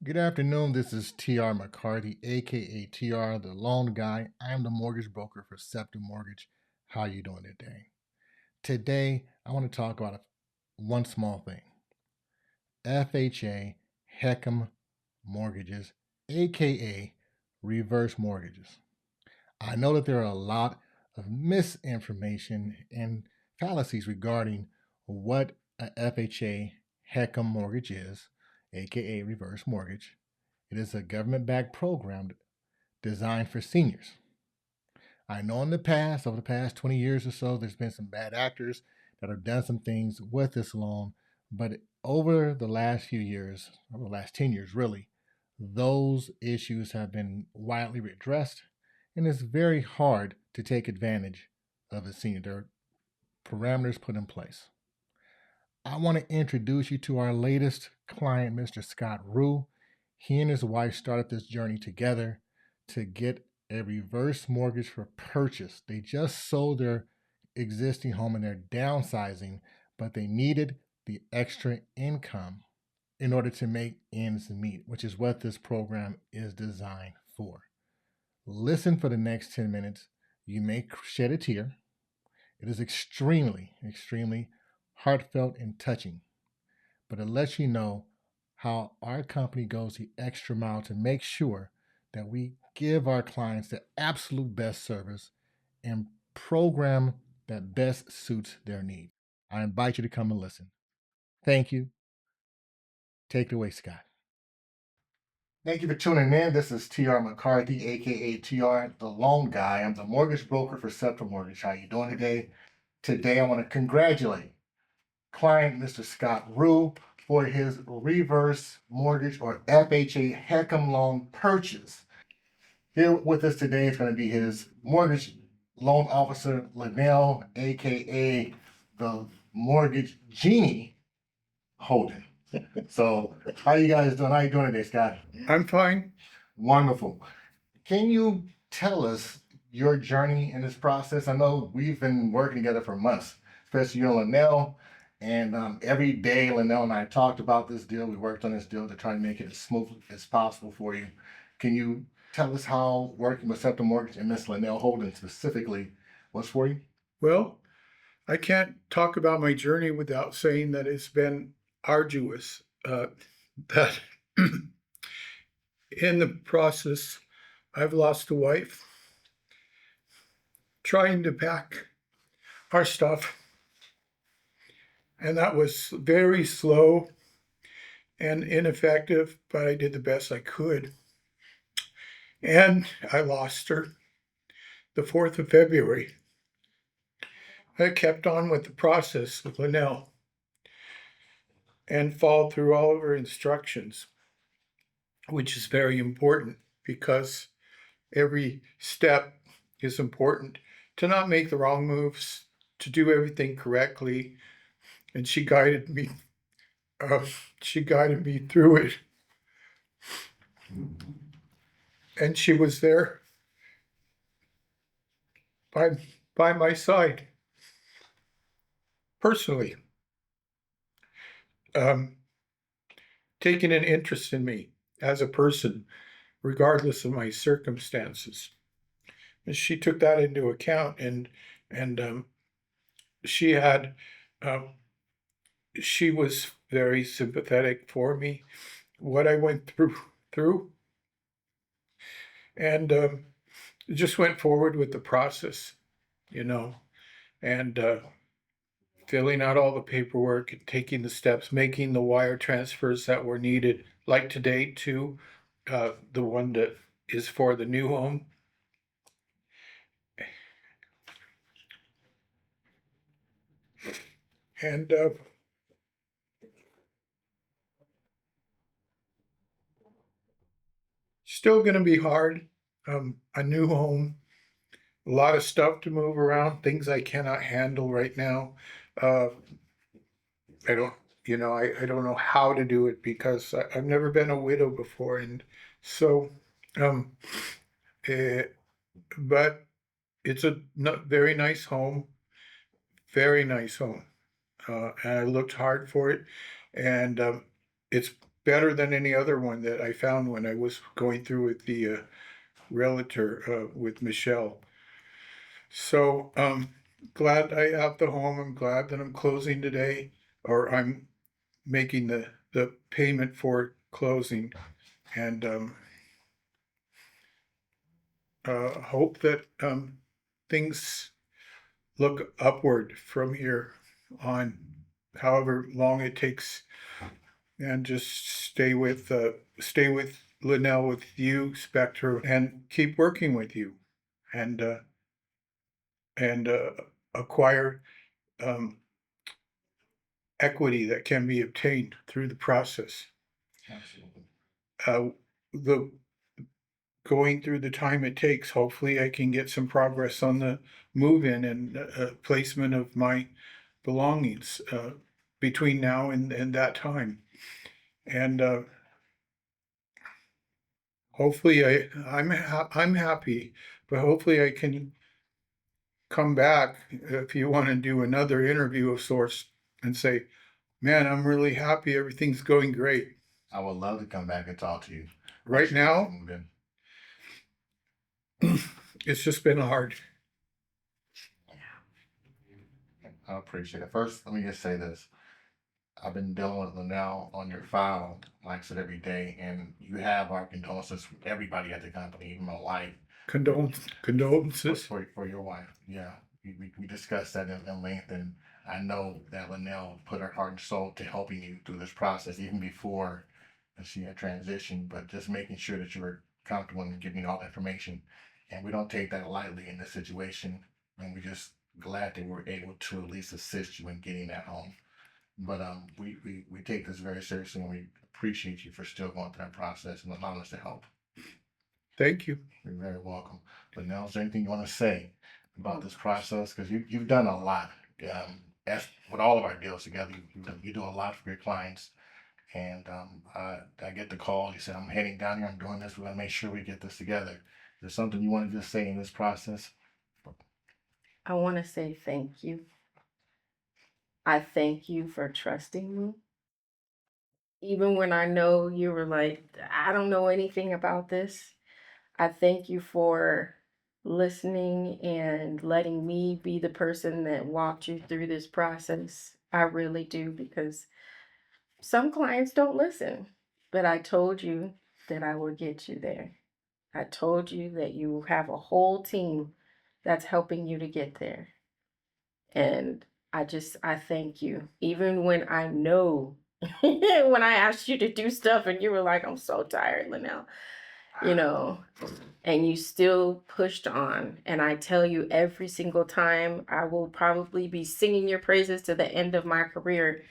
Good afternoon. This is McCarthy, aka the Loan Guy. I am the mortgage broker for Sceptre Mortgage. How you doing today? Today, I want to talk about one small thing: FHA HECM mortgages, aka reverse mortgages. I know that there are a lot of misinformation and fallacies regarding what a FHA HECM mortgage is, aka reverse mortgage. It is a government backed program designed for seniors. I know in the past, over the past 20 years or so, there's been some bad actors that have done some things with this loan, but over the last few years, over the last 10 years really, those issues have been widely addressed, and it's very hard to take advantage of a senior. There are parameters put in place. I want to introduce you to our latest client, Mr. Scott Rugh. He and his wife started this journey together to get a reverse mortgage for purchase. They just sold their existing home and they're downsizing, but they needed the extra income in order to make ends meet, which is what this program is designed for. Listen for the next 10 minutes. You may shed a tear. It is extremely, extremely heartfelt and touching, but it lets you know how our company goes the extra mile to make sure that we give our clients the absolute best service and program that best suits their needs. I invite you to come and listen. Thank you. Take it away, Scott. Thank you for tuning in. This is McCarthy, aka the Loan Guy. I'm the mortgage broker for Sceptre Mortgage. How you doing today? Today, I want to congratulate client Mr. Scott Rugh for his reverse mortgage or FHA HECM loan purchase. Here with us today is going to be his mortgage loan officer, Lynell, aka the mortgage Genie, Holden. So, how you guys doing? How you doing today, Scott? I'm fine. Wonderful. Can you tell us your journey in this process? I know we've been working together for months, especially you and Lynell. And every day, Lynell and I talked about this deal. We worked on this deal to try to make it as smooth as possible for you. Can you tell us how working with Sceptre Mortgage and Miss Lynell Holden specifically was for you? Well, I can't talk about my journey without saying that it's been arduous. That in the process, I've lost a wife, trying to pack our stuff, and that was very slow and ineffective, but I did the best I could. And I lost her the 4th of February. I kept on with the process with Lynell and followed through all of her instructions, which is very important because every step is important to not make the wrong moves, to do everything correctly. And she guided me. She guided me through it, and she was there by by my side personally, um, taking an interest in me as a person, regardless of my circumstances. And she took that into account, and she had she was very sympathetic for me, what I went through, and just went forward with the process, you know, and filling out all the paperwork and taking the steps, making the wire transfers that were needed, like today to the one that is for the new home. And still going to be hard. A new home, a lot of stuff to move around, things I cannot handle right now. Uh, I don't, I don't know how to do it because I've never been a widow before, and so, um, eh, but it's a very nice home, very nice home, and I looked hard for it, and it's better than any other one that I found when I was going through with the realtor with Michelle. So glad I have the home. I'm glad that I'm closing today, or I'm making the payment for closing, and hope that things look upward from here on, however long it takes, and just stay with Lynell, with you, Sceptre, and keep working with you, and acquire um, equity that can be obtained through the process. Absolutely. The going through the time it takes, hopefully I can get some progress on the move-in and placement of my belongings between now and that time. And hopefully I'm happy, but hopefully I can come back if you want to do another interview of sorts and say, man, I'm really happy. Everything's going great. I would love to come back and talk to you. Right now, it's just been hard. I appreciate it. First, let me just say this. I've been dealing with Lynell on your file, like I said, every day, and you have our condolences from everybody at the company, even my wife. Condolences. For your wife. Yeah. We discussed that in length, and I know that Lynell put her heart and soul to helping you through this process, even before she had transitioned, but just making sure that you were comfortable in giving all the information. And we don't take that lightly in this situation, and we're just glad that we're able to at least assist you in getting that home. But we take this very seriously, and we appreciate you for still going through that process and allowing us to help. Thank you. You're very welcome. But now, is there anything you want to say about this process? Because you've done a lot. As with all of our deals together, you do a lot for your clients. And I get the call. You said, I'm heading down here. I'm doing this. We're going to make sure we get this together. Is there something you want to just say in this process? I want to say thank you. I thank you for trusting me. Even when I know you were like, I don't know anything about this, I thank you for listening and letting me be the person that walked you through this process. I really do, because some clients don't listen, but I told you that I would get you there. I told you that you have a whole team that's helping you to get there. And I thank you. Even when I know, when I asked you to do stuff and you were like, I'm so tired, Lynell, and you still pushed on. And I tell you, every single time, I will probably be singing your praises to the end of my career.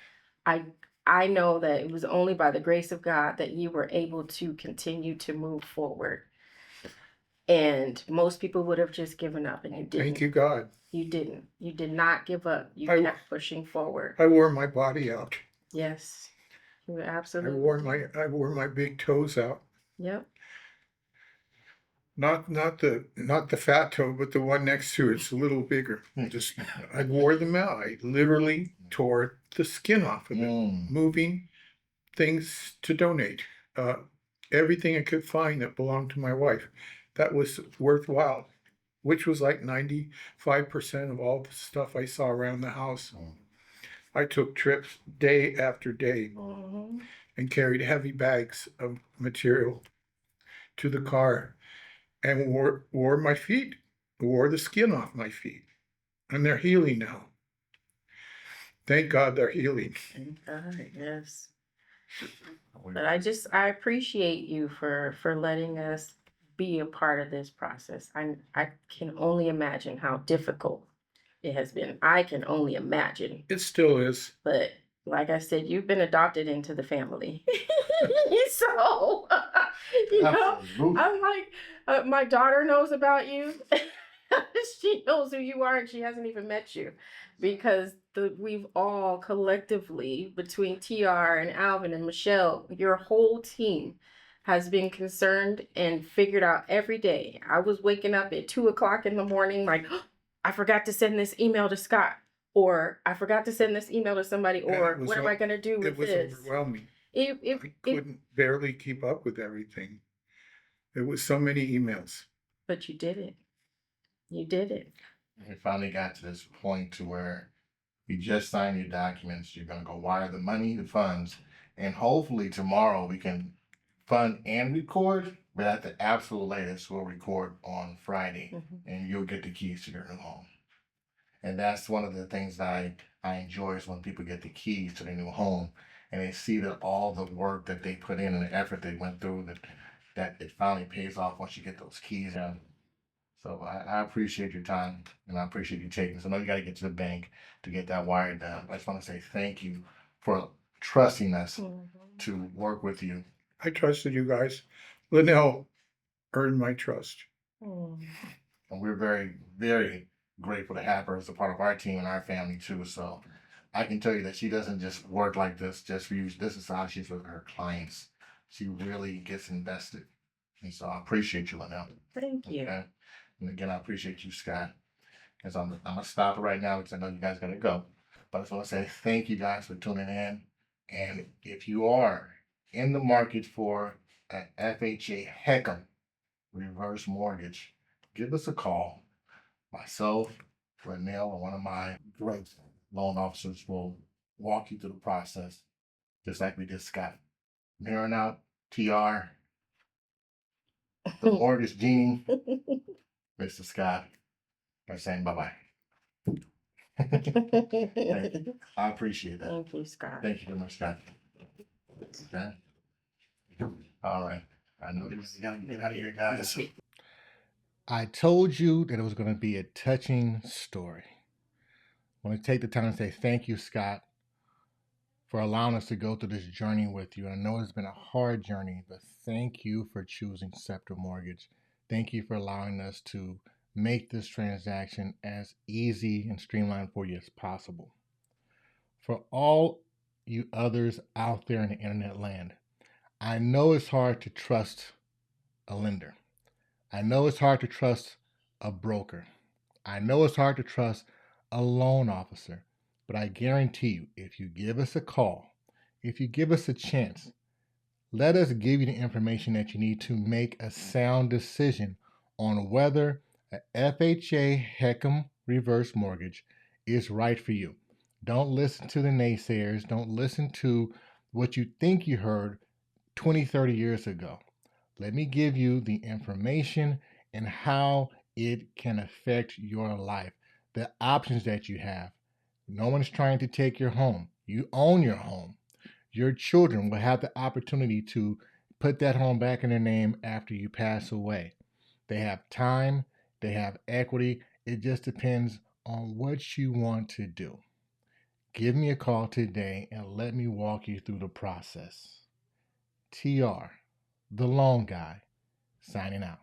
I know that it was only by the grace of God that you were able to continue to move forward. And most people would have just given up, and you didn't. Thank you, God. You didn't. You did not give up. You kept pushing forward. I wore my body out. Yes, you were absolutely. I wore my big toes out. Yep. Not the fat toe, but the one next to it's a little bigger. I wore them out. I literally tore the skin off of it, moving things to donate. Everything I could find that belonged to my wife, that was worthwhile, which was like 95% of all the stuff I saw around the house. I took trips day after day and carried heavy bags of material to the car and wore my feet, wore the skin off my feet. And they're healing now. Thank God they're healing. Thank God, yes. But I appreciate you for letting us be a part of this process. I can only imagine how difficult it has been. I can only imagine. It still is. But like I said, you've been adopted into the family. So, I'm like, my daughter knows about you. She knows who you are, and she hasn't even met you, because we've all collectively, between TR and Alvin and Michelle, your whole team has been concerned and figured out every day. I was waking up at 2:00 in the morning, like, oh, I forgot to send this email to Scott, or I forgot to send this email to somebody, or what am I going to do with this? It was overwhelming. If I couldn't barely keep up with everything. There was so many emails. but you did it. You did it. We finally got to this point to where you just signed your documents. You're gonna go wire the money, the funds, and hopefully tomorrow we can fund and record. But at the absolute latest, we'll record on Friday, and you'll get the keys to your new home. And that's one of the things that I enjoy is when people get the keys to their new home and they see that all the work that they put in and the effort they went through that it finally pays off once you get those keys in. So I appreciate your time and I appreciate you taking this. I know you got to get to the bank to get that wire done. I just want to say thank you for trusting us to work with you. I trusted you guys. Lynell earned my trust. And we're very, very grateful to have her as a part of our team and our family too. So I can tell you that she doesn't just work like this just for you. This is how she's with her clients. She really gets invested. And so I appreciate you, Lynell. Thank you. Okay? And again, I appreciate you, Scott. As I'm gonna stop it right now because I know you guys gotta go. But I just want to say thank you guys for tuning in. And if you are in the market for an FHA HECM reverse mortgage, give us a call. Myself, Lynell, or one of my great loan officers will walk you through the process, just like we did Scott. Mirroring out TR, the mortgage Genie, Mr. Scott, by saying bye-bye. I appreciate that. Thank you, Scott. Thank you very much, Scott. Okay. All right. I know you gotta get out of here, guys. I told you that it was going to be a touching story. I want to take the time to say thank you, Scott, for allowing us to go through this journey with you. I know it's been a hard journey, but thank you for choosing Sceptre Mortgage. Thank you for allowing us to make this transaction as easy and streamlined for you as possible. For all you others out there in the internet land, I know it's hard to trust a lender. I know it's hard to trust a broker. I know it's hard to trust a loan officer, but I guarantee you, if you give us a call, if you give us a chance, let us give you the information that you need to make a sound decision on whether a FHA HECM reverse mortgage is right for you. Don't listen to the naysayers. Don't listen to what you think you heard 20, 30 years ago. Let me give you the information and how it can affect your life, the options that you have. No one's trying to take your home. You own your home. Your children will have the opportunity to put that home back in their name after you pass away. They have time, they have equity. It just depends on what you want to do. Give me a call today and let me walk you through the process. TR, the Loan Guy, signing out.